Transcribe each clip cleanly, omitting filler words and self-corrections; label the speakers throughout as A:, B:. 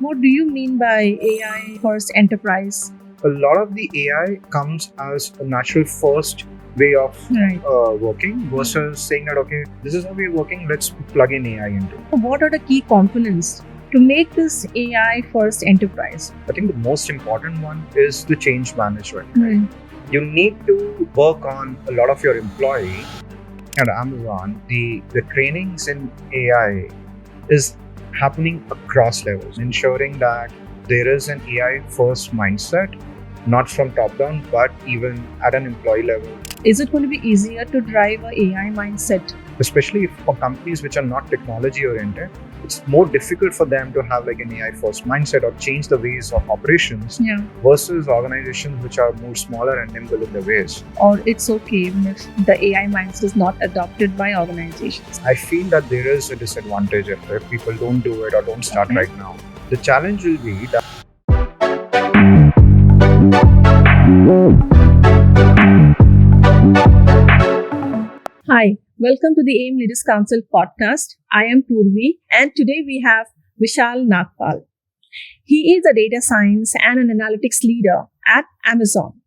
A: What do you mean by AI first enterprise?
B: A lot of the AI comes as a natural first way of
A: Right.
B: working versus saying that, okay, this is how we're working, let's plug in AI into it.
A: What are the key components to make this AI first enterprise?
B: I think the most important one is the change management.
A: Right.
B: You need to work on a lot of your employee at Amazon. The trainings in AI is happening across levels, ensuring that there is an AI first mindset, not from top down, but even at an employee level.
A: Is it going to be easier to drive a AI mindset?
B: Especially for companies which are not technology oriented, it's more difficult for them to have like an AI first mindset or change the ways of operations versus organizations which are more smaller and nimble in the ways.
A: Or it's okay even if the AI mindset is not adopted by organizations?
B: I feel that there is a disadvantage if people don't do it or don't start right now. The challenge will be that
A: Hi, welcome to the AIM Leaders Council podcast. I am Purvi, and today we have Vishal Nagpal. He is a data science and an analytics leader at Amazon.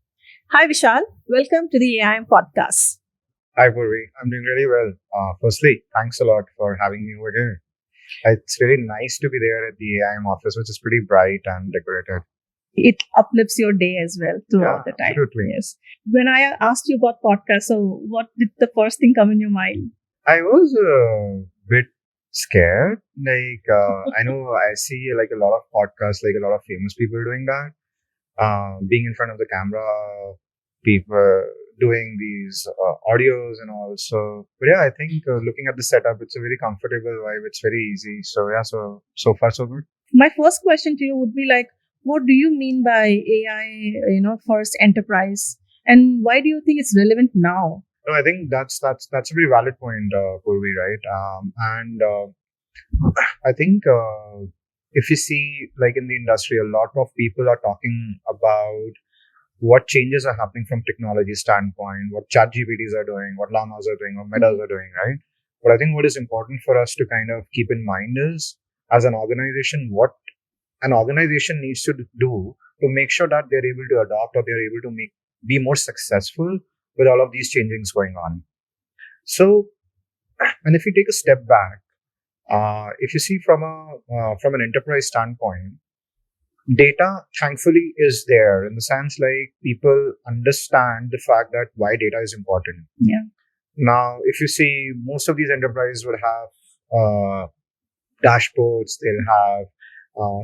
A: Hi, Vishal. Welcome to the AIM podcast.
B: Hi, Purvi. I'm doing really well. Firstly, thanks a lot for having me over here. It's really nice to be there at the AIM office, which is pretty bright and decorated.
A: It uplifts your day as well throughout the time.
B: Absolutely.
A: Yes. When I asked you about podcasts, so what did the first thing come in your mind?
B: I was a bit scared. I know I see like a lot of podcasts, like a lot of famous people doing that. Being in front of the camera, people doing these audios and all. So, but yeah, I think looking at the setup, it's a very comfortable vibe. It's very easy. So yeah, so far so good.
A: My first question to you would be like, what do you mean by AI, first enterprise, and why do you think it's relevant now?
B: No, I think that's a very valid point, Purvi, right? I think if you see, like in the industry, a lot of people are talking about what changes are happening from technology standpoint, what chat GPTs are doing, what llamas are doing, what metas are doing, right? But I think what is important for us to kind of keep in mind is, as an organization, what an organization needs to do to make sure that they're able to adopt or they're able to be more successful with all of these changings going on. So, and if you take a step back, if you see from an enterprise standpoint, data thankfully is there in the sense like people understand the fact that why data is important.
A: Yeah.
B: Now, if you see, most of these enterprises will have dashboards, they'll have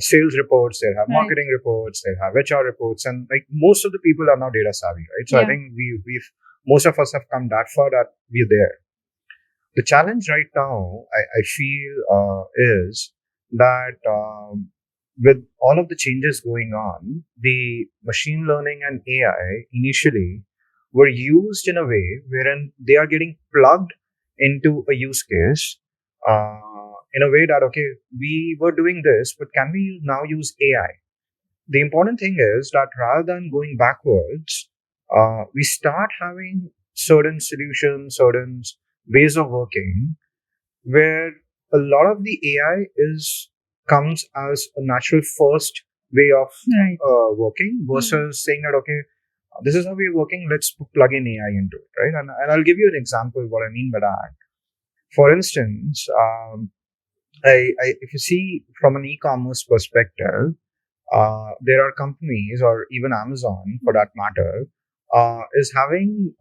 B: sales reports, they'll have marketing reports, they'll have HR reports, and like most of the people are now data savvy, right? So I think we've most of us have come that far that we're there. The challenge right now, I feel, is that with all of the changes going on, the machine learning and AI initially were used in a way wherein they are getting plugged into a use case in a way that, okay, we were doing this, but can we now use AI? The important thing is that rather than going backwards, we start having certain solutions, certain ways of working where a lot of the AI comes as a natural first way of working versus saying that, okay, this is how we're working, let's plug in AI into it, right? And I'll give you an example of what I mean by that. For instance, if you see from an e-commerce perspective, there are companies, or even Amazon for that matter, is having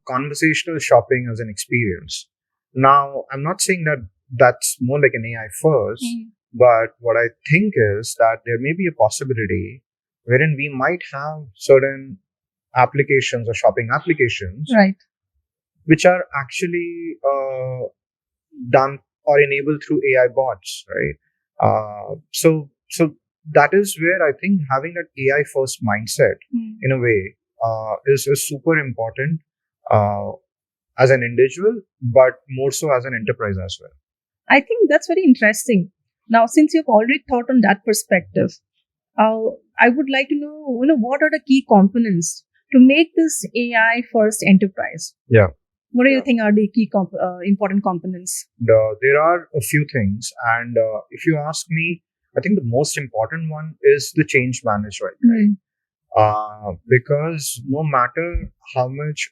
B: conversational shopping as an experience. Now, I'm not saying that that's more like an AI first, but what I think is that there may be a possibility wherein we might have certain applications or shopping applications,
A: right,
B: which are actually done or enabled through AI bots, right? So that is where I think having that AI first mindset in a way is super important as an individual, but more so as an enterprise as well.
A: I think that's very interesting. Now, since you've already thought on that perspective, I would like to know, what are the key components to make this AI first enterprise?
B: Yeah.
A: What do you think are the key important components?
B: There are a few things, and if you ask me, I think the most important one is the change management, right? Because no matter how much,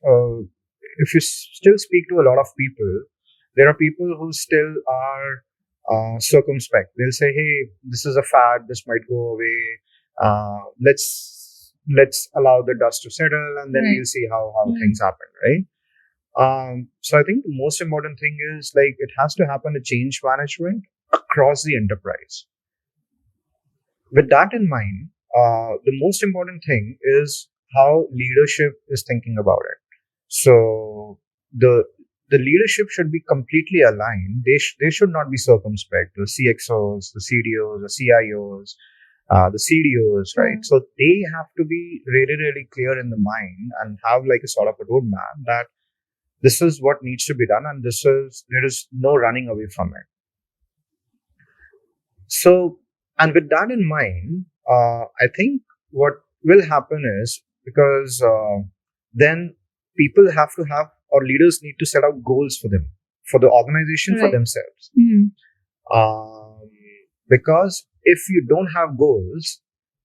B: if you still speak to a lot of people, there are people who still are circumspect. They'll say, "Hey, this is a fad. This might go away. Let's allow the dust to settle, and then
A: Right.
B: we'll see how things happen." Right. So I think the most important thing is like it has to happen a change management across the enterprise. With that in mind, the most important thing is how leadership is thinking about it. So the leadership should be completely aligned. They should not be circumspect. The CXOs, the CDOs, the CIOs, the CDOs, right? So they have to be really, really clear in the mind and have like a sort of a roadmap that this is what needs to be done, and there is no running away from it. So, and with that in mind, I think what will happen is because then people have to have, or leaders need to set out goals for them, for the organization, for themselves. Because if you don't have goals,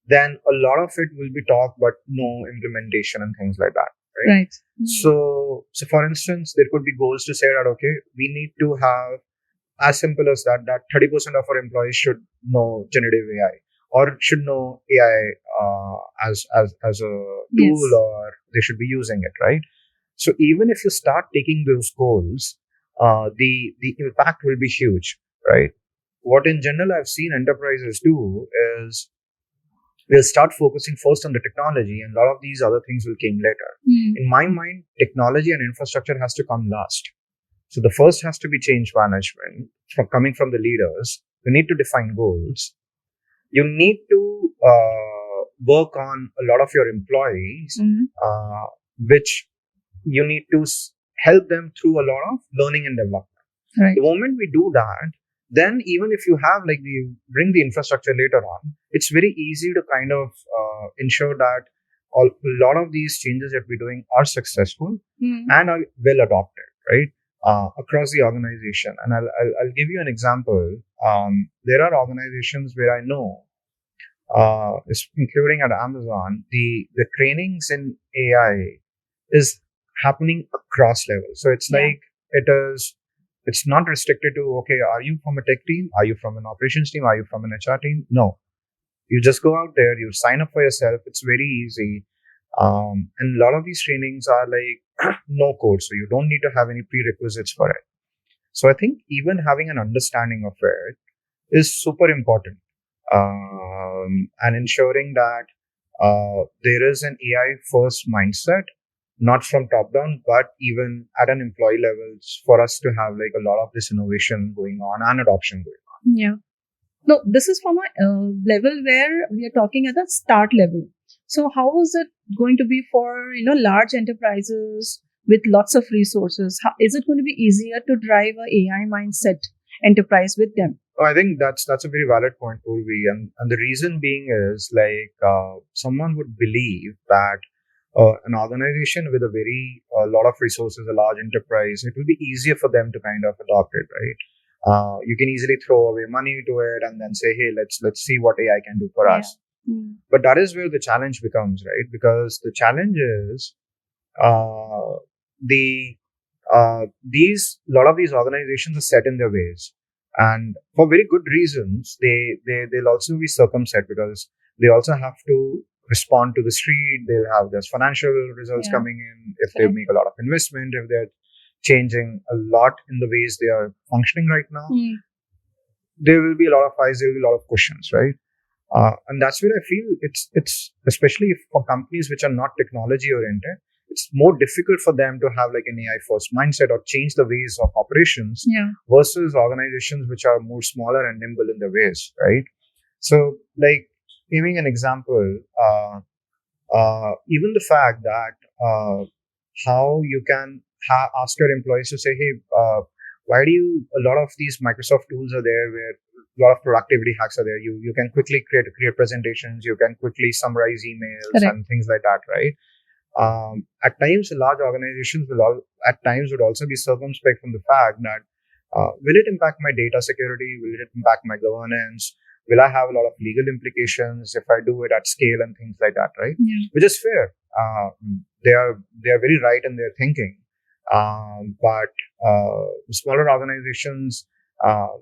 B: then a lot of it will be talk, but no implementation and things like that. Right. So for instance, there could be goals to say that, okay, we need to have as simple as that 30% of our employees should know generative AI or should know AI as a tool, or they should be using it, right? So even if you start taking those goals, the impact will be huge, right? What in general I've seen enterprises do is we'll start focusing first on the technology, and a lot of these other things will come later. In my mind, technology and infrastructure has to come last. So the first has to be change management coming from the leaders. You need to define goals. You need to work on a lot of your employees, which you need to help them through a lot of learning and development. Right. The moment we do that, then even if you have bring the infrastructure later on, it's very easy to kind of ensure that a lot of these changes that we're doing are successful and are well adopted, right? Across the organization. And I'll give you an example. There are organizations where I know, including at Amazon, the trainings in AI is happening across levels. So it's like it's not restricted to, okay, are you from a tech team? Are you from an operations team? Are you from an HR team? No. You just go out there, you sign up for yourself. It's very easy. And a lot of these trainings are like no code, so you don't need to have any prerequisites for it. So I think even having an understanding of it is super important, and ensuring that there is an AI first mindset, not from top down, but even at an employee level, for us to have like a lot of this innovation going on and adoption going on.
A: Yeah. No, this is from a level where we are talking at the start level. So how is it going to be for, large enterprises with lots of resources? How, is it going to be easier to drive a AI mindset enterprise with them?
B: Oh, I think that's a very valid point, Purvi. And the reason being is someone would believe that an organization with a lot of resources, a large enterprise, it will be easier for them to kind of adopt it, right? You can easily throw away money to it and then say, hey, let's see what AI can do for us. But that is where the challenge becomes, right? Because the challenge is a lot of these organizations are set in their ways, and for very good reasons. They'll also be circumspect because they also have to respond to the street. They'll have their financial results coming in. If they make a lot of investment, if they're changing a lot in the ways they are functioning right now, there will be a lot of eyes, there will be a lot of questions, right? And that's where I feel it's especially for companies which are not technology oriented, it's more difficult for them to have like an AI first mindset or change the ways of operations versus organizations which are more smaller and nimble in their ways, right? So like giving an example, even the fact that how you can ask your employees to say, hey, why do you, a lot of these Microsoft tools are there where a lot of productivity hacks are there. You can quickly create presentations. You can quickly summarize emails and things like that, right? At times, large organizations at times would also be circumspect from the fact that will it impact my data security? Will it impact my governance? Will I have a lot of legal implications if I do it at scale and things like that, right?
A: Yeah.
B: Which is fair. They are very right in their thinking. But smaller organizations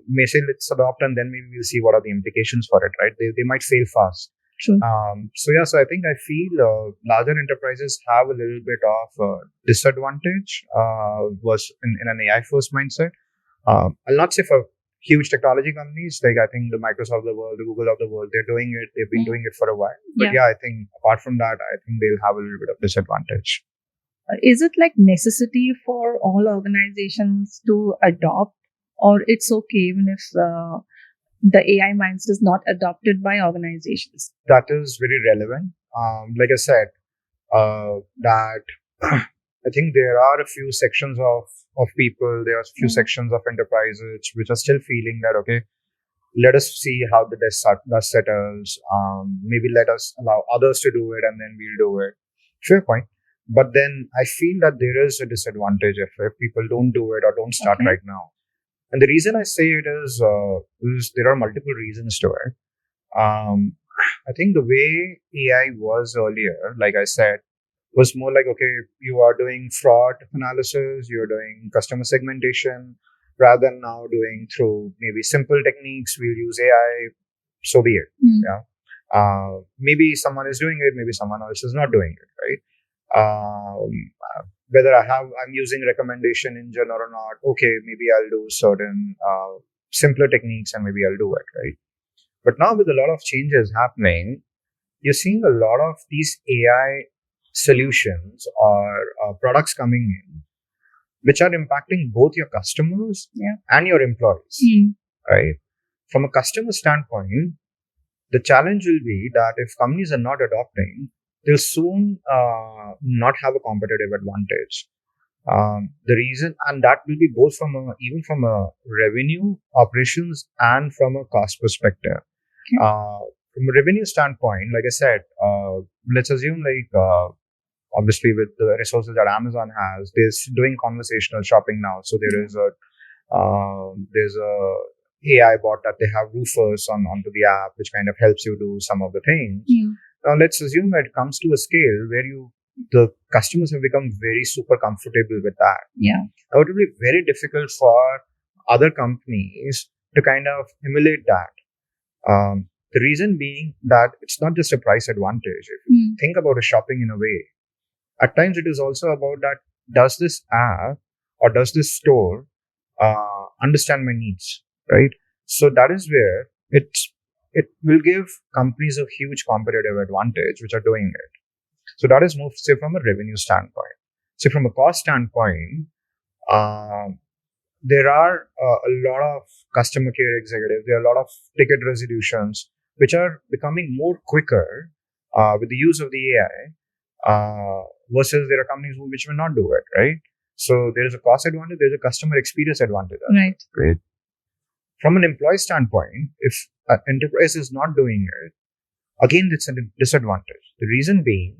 B: may say let's adopt and then maybe we'll see what are the implications for it, right? They might fail fast.
A: True.
B: So I think I feel larger enterprises have a little bit of disadvantage was in an AI first mindset. I'll not say for huge technology companies, like I think the Microsoft of the world, the Google of the world, they're doing it. They've been doing it for a while. But I think apart from that, I think they'll have a little bit of disadvantage.
A: Is it like necessity for all organizations to adopt, or it's okay even if the AI mindset is not adopted by organizations?
B: That is very relevant. Like I said, that I think there are a few sections of people, there are a few sections of enterprises which are still feeling that, okay, let us see how the dust settles. Maybe let us allow others to do it and then we'll do it. Fair point. But then I feel that there is a disadvantage if people don't do it or don't start right now. And the reason I say it is there are multiple reasons to it. I think the way AI was earlier, like I said, was more like, okay, you are doing fraud analysis, you're doing customer segmentation, rather than now doing through maybe simple techniques, we'll use AI, so be it. Yeah. Maybe someone is doing it, maybe someone else is not doing it, right? Whether I'm using recommendation engine or not, okay, maybe I'll do certain simpler techniques and maybe I'll do it, right? But now with a lot of changes happening, you're seeing a lot of these AI solutions or products coming in, which are impacting both your customers and your employees, right? From a customer standpoint, the challenge will be that if companies are not adopting, they'll soon not have a competitive advantage. The reason, and that will be both even from a revenue, operations, and from a cost perspective. From a revenue standpoint, like I said, let's assume obviously with the resources that Amazon has, they're doing conversational shopping now. So there's a AI bot that they have roofers onto the app, which kind of helps you do some of the things. Now let's assume that it comes to a scale where the customers have become very super comfortable with that. Now it will be very difficult for other companies to kind of emulate that. The reason being that it's not just a price advantage. If you think about a shopping in a way, at times it is also about that, does this app or does this store understand my needs, right? So that is where it will give companies a huge competitive advantage, which are doing it. So that is more, say, from a revenue standpoint. So from a cost standpoint, there are a lot of customer care executives, there are a lot of ticket resolutions, which are becoming more quicker with the use of the AI versus there are companies which will not do it, right? So there is a cost advantage, there is a customer experience advantage.
A: Right.
B: From an employee standpoint, if an enterprise is not doing it, again, it's a disadvantage. The reason being,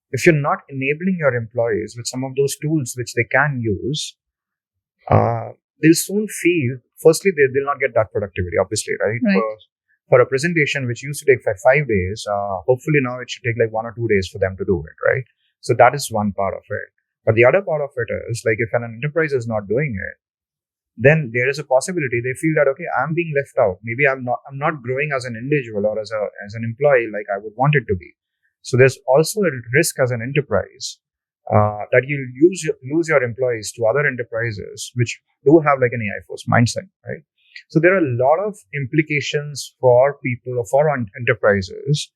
B: if you're not enabling your employees with some of those tools which they can use, they'll soon feel, firstly, they'll not get that productivity, obviously, right? For a presentation which used to take 5 days, hopefully now it should take like 1 or 2 days for them to do it, right? So that is one part of it. But the other part of it is, like, if an enterprise is not doing it, then there is a possibility they feel that, okay, I'm being left out. Maybe I'm not growing as an individual or as an employee like I would want it to be. So there's also a risk as an enterprise that you lose your employees to other enterprises which do have like an AI first mindset, right? So there are a lot of implications for people or for enterprises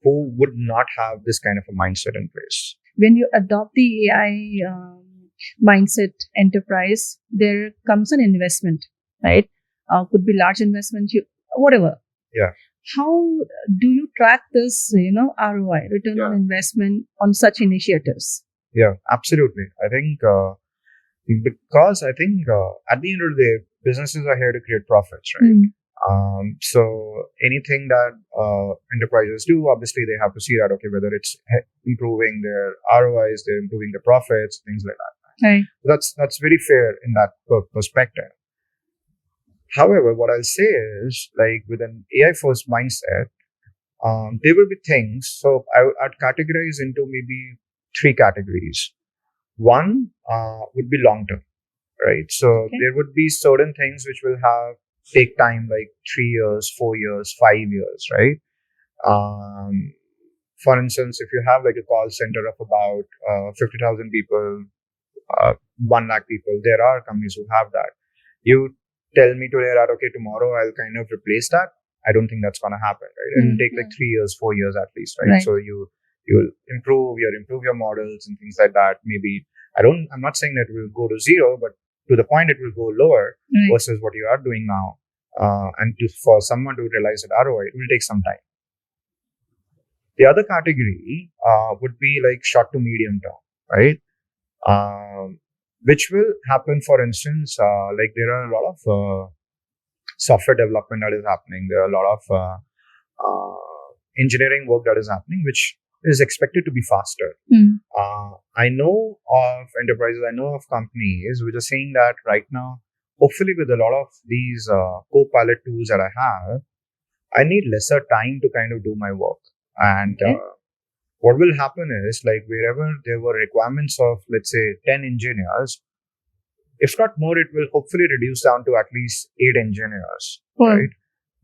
B: who would not have this kind of a mindset in place.
A: When you adopt the AI mindset enterprise, there comes an investment, right? Could be large investment, whatever.
B: Yeah.
A: How do you track this, ROI, return on investment, on such initiatives?
B: Yeah, absolutely. I think because I think at the end of the day, businesses are here to create profits, right? So anything that enterprises do, obviously they have to see that, okay, whether it's improving their ROIs, they're improving their profits, things like that.
A: Right.
B: That's very fair in that perspective. However, what I'll say is, like, with an AI first mindset, there will be things. So I'd categorize into maybe three categories. One would be long term, right? So
A: Okay.
B: there would be certain things which will take time, like 3 years, 4 years, 5 years, right? Um, for instance, if you have like a call center of about 50,000 people, 1 lakh people, there are companies who have that. You tell me today that, okay, tomorrow I'll kind of replace that. I don't think that's going to happen, right? It'll take like 3 years, 4 years at least, right?
A: Right.
B: So you'll improve your models and things like that. Maybe I'm not saying that it will go to zero, but to the point it will go lower
A: Right.
B: versus what you are doing now. And for someone to realize that ROI, it will take some time. The other category would be like short to medium term, right? Which will happen, for instance, like there are a lot of software development that is happening. There are a lot of engineering work that is happening, which is expected to be faster. I know of enterprises, I know of companies which are saying that right now, hopefully with a lot of these co-pilot tools that I have, I need lesser time to kind of do my work. And
A: Okay.
B: what will happen is, like, wherever there were requirements of, let's say, 10 engineers, if not more, it will hopefully reduce down to at least 8 engineers, right?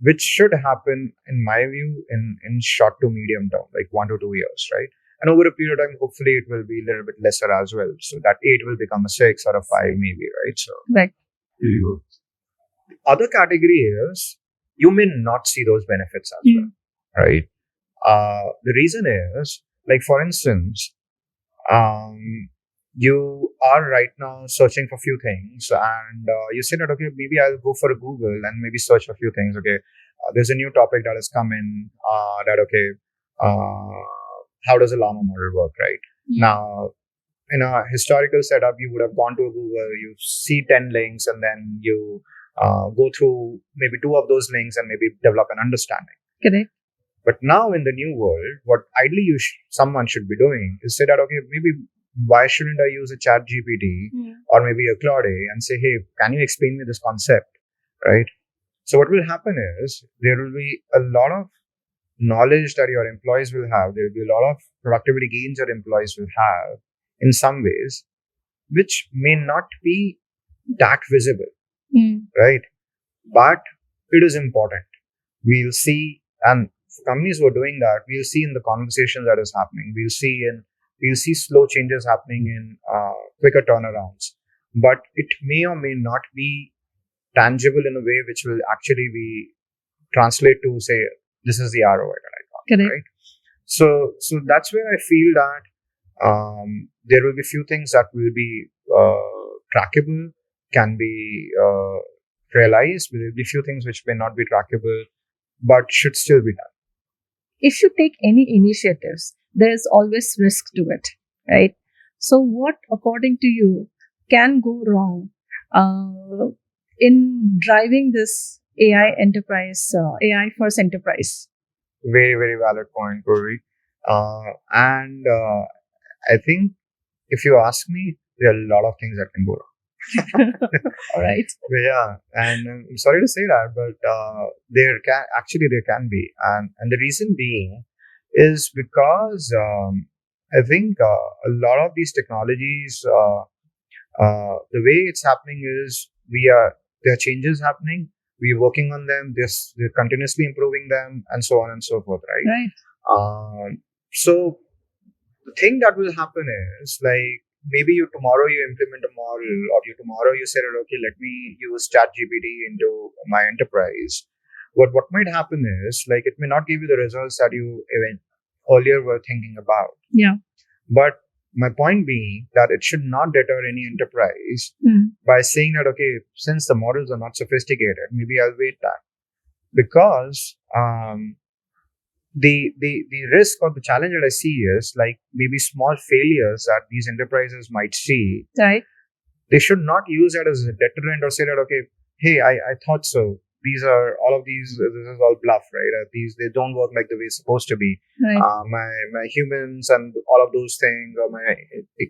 B: Which should happen, in my view, in short to medium term, like 1 to 2 years, right? And over a period of time, hopefully it will be a little bit lesser as well. So that 8 will become a 6 or a 5 maybe, right? So
A: Right.
B: other category is, you may not see those benefits as well, right? The reason is, like, for instance, you are right now searching for few things, and you say that, okay, maybe I'll go for a Google and maybe search for a few things. Okay, there's a new topic that has come in, that, okay, how does a llama model work, right? Now, in a historical setup, you would have gone to a Google, you see 10 links, and then you go through maybe 2 of those links and maybe develop an understanding.
A: Correct.
B: But now in the new world, what ideally someone should be doing is say that, okay, maybe why shouldn't I use a chat GPT or maybe a Claude and say, hey, can you explain me this concept, right? So what will happen is, there will be a lot of knowledge that your employees will have. There will be a lot of productivity gains your employees will have in some ways, which may not be that visible, right? But it is important. We'll see, and companies who are doing that, we'll see in the conversations that is happening. We'll see slow changes happening in quicker turnarounds. But it may or may not be tangible in a way which will actually be translate to say, this is the ROI that I got.
A: Correct.
B: Right? So that's where I feel that there will be few things that will be trackable, can be realized. There will be few things which may not be trackable, but should still be done.
A: If you take any initiatives, there's always risk to it, right? So what, according to you, can go wrong in driving this AI enterprise, AI first enterprise?
B: Very, very valid point, Purvi. And I think, if you ask me, there are a lot of things that can go wrong.
A: All right.
B: Yeah, and I'm sorry to say that, but there can be, and the reason being is because I think a lot of these technologies, the way it's happening is, there are changes happening. We're working on them. They're continuously improving them, and so on and so forth, right?
A: Right.
B: So the thing that will happen is, like, maybe tomorrow you implement a model, or tomorrow you say, okay, let me use ChatGPT into my enterprise. What might happen is, like, it may not give you the results that you even earlier were thinking about.
A: Yeah.
B: But my point being that it should not deter any enterprise by saying that, okay, since the models are not sophisticated, maybe I'll wait that. Because the risk or the challenge that I see is, like, maybe small failures that these enterprises might see.
A: Right.
B: They should not use that as a deterrent or say that, okay, hey, I thought so. all of these. This is all bluff, right? They don't work like the way it's supposed to be.
A: Right.
B: My humans and all of those things, or my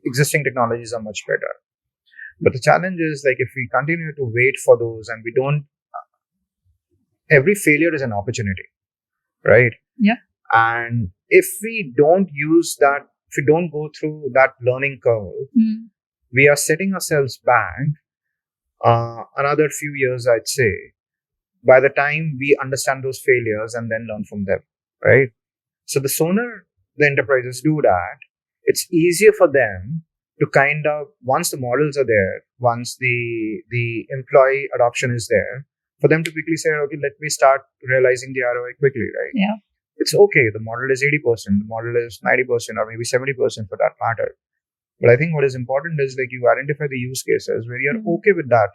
B: existing technologies are much better. But the challenge is, like, if we continue to wait for those and we don't, every failure is an opportunity, right?
A: Yeah.
B: And if we don't use that, if we don't go through that learning curve, we are setting ourselves back another few years, I'd say, by the time we understand those failures and then learn from them, right? So the sooner the enterprises do that, it's easier for them to kind of, once the models are there, once the employee adoption is there, for them to quickly say, okay, let me start realizing the ROI quickly, right?
A: Yeah.
B: It's okay. The model is 80%, the model is 90%, or maybe 70% for that matter. But I think what is important is, like, you identify the use cases where you're okay with that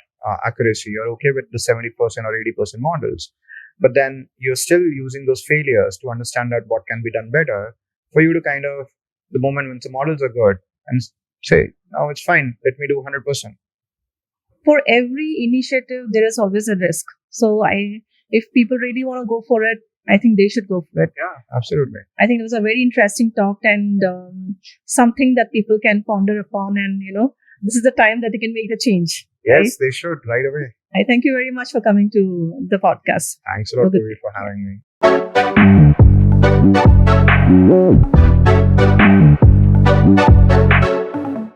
B: accuracy, you're okay with the 70% or 80% models, but then you're still using those failures to understand that what can be done better for you to kind of, the moment when the models are good, and say, no, it's fine, let me do 100%.
A: For every initiative, there is always a risk. So if people really want to go for it, I think they should go for it.
B: Yeah, absolutely.
A: I think it was a very interesting talk, and something that people can ponder upon. And, this is the time that they can make the change.
B: Yes,
A: right?
B: They should right away.
A: I thank you very much for coming to the podcast.
B: Thanks a lot, Puri, for having me.